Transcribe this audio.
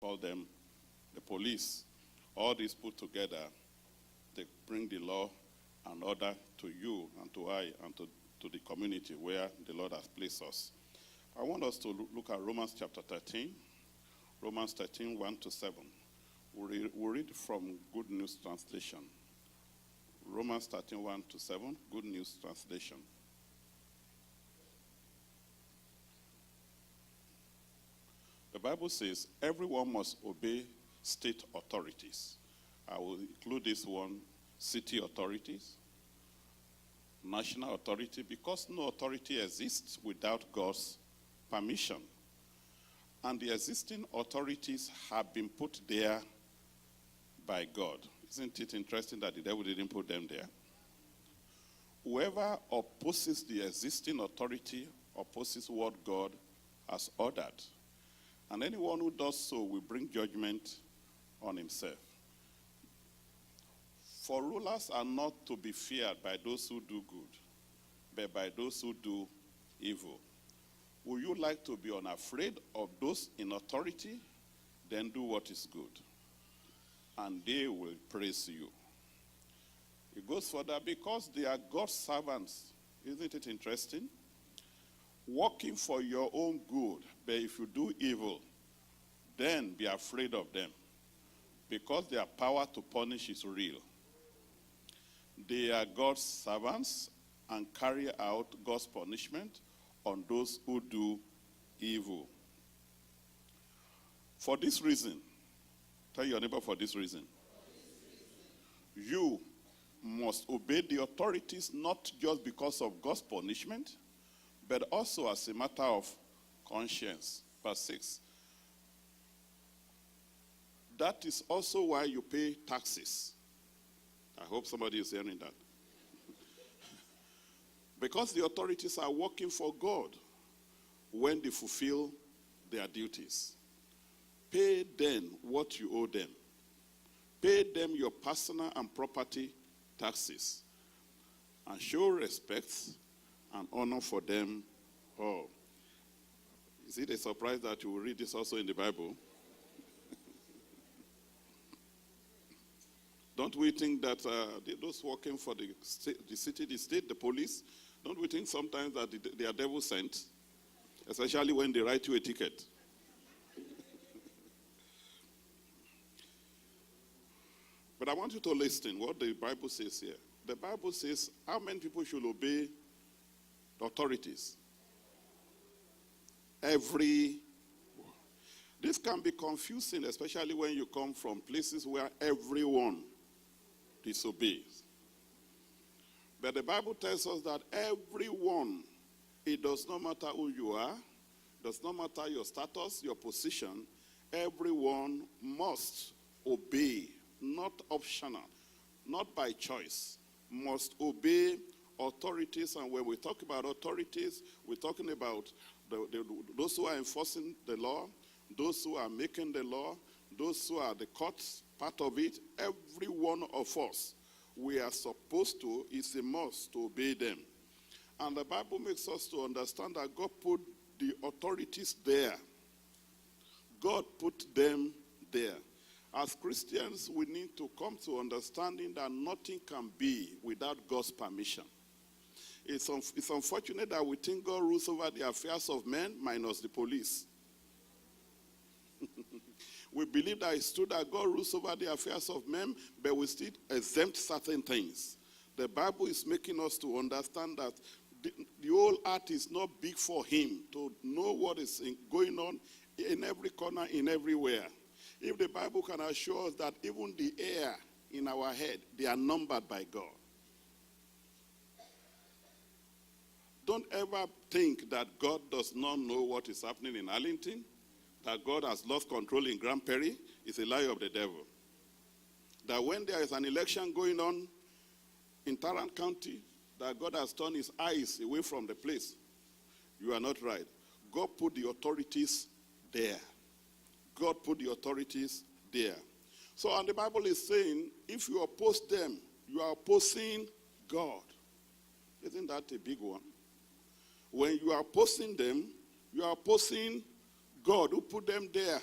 call them the police. All these put together, they bring the law and order to you and to I and to the community where the Lord has placed us. I want us to look at Romans chapter 13. Romans 13, 1 to 7. We'll read from Good News Translation. Romans 13, 1 to 7, Good News Translation. The Bible says, everyone must obey state authorities. I will include this one, city authorities, national authority, because no authority exists without God's permission. And the existing authorities have been put there by God. Isn't it interesting that the devil didn't put them there? Whoever opposes the existing authority opposes what God has ordered. And anyone who does so will bring judgment on himself. For rulers are not to be feared by those who do good, but by those who do evil. Would you like to be unafraid of those in authority? Then do what is good, and they will praise you. It goes further, because they are God's servants. Isn't it interesting? Working for your own good, but if you do evil, then be afraid of them, because their power to punish is real. They are God's servants and carry out God's punishment on those who do evil. For this reason, tell your neighbor, for this reason, you must obey the authorities, not just because of God's punishment, but also as a matter of conscience. Verse 6. That is also why you pay taxes. I hope somebody is hearing that. Because the authorities are working for God when they fulfill their duties. Pay them what you owe them. Pay them your personal and property taxes. And show respect and honor for them all. Is it a surprise that you will read this also in the Bible? Don't we think that those working for the city, the state, the police, don't we think sometimes that they are devil sent? Especially when they write you a ticket. But I want you to listen what the Bible says here. The Bible says how many people should obey the authorities? This can be confusing, especially when you come from places where everyone disobeys. But the Bible tells us that everyone, it does not matter who you are, does not matter your status, your position, everyone must obey, not optional, not by choice, must obey authorities. And when we talk about authorities, we're talking about those who are enforcing the law, those who are making the law, those who are the courts, part of it. Every one of us, we are supposed to, it's a must to obey them. And the Bible makes us to understand that God put the authorities there. God put them there. As Christians, we need to come to understanding that nothing can be without God's permission. It's unfortunate that we think God rules over the affairs of men minus the police. We believe that it's true that God rules over the affairs of men, but we still exempt certain things. The Bible is making us to understand that the whole earth is not big for him to know what is going on in every corner, in everywhere. If the Bible can assure us that even the air in our head, they are numbered by God. Don't ever think that God does not know what is happening in Arlington, that God has lost control in Grand Prairie. It's a lie of the devil. That when there is an election going on in Tarrant County, that God has turned his eyes away from the place. You are not right. God put the authorities there. God put the authorities there. So, and the Bible is saying, if you oppose them, you are opposing God. Isn't that a big one? When you are opposing them, you are opposing God who put them there.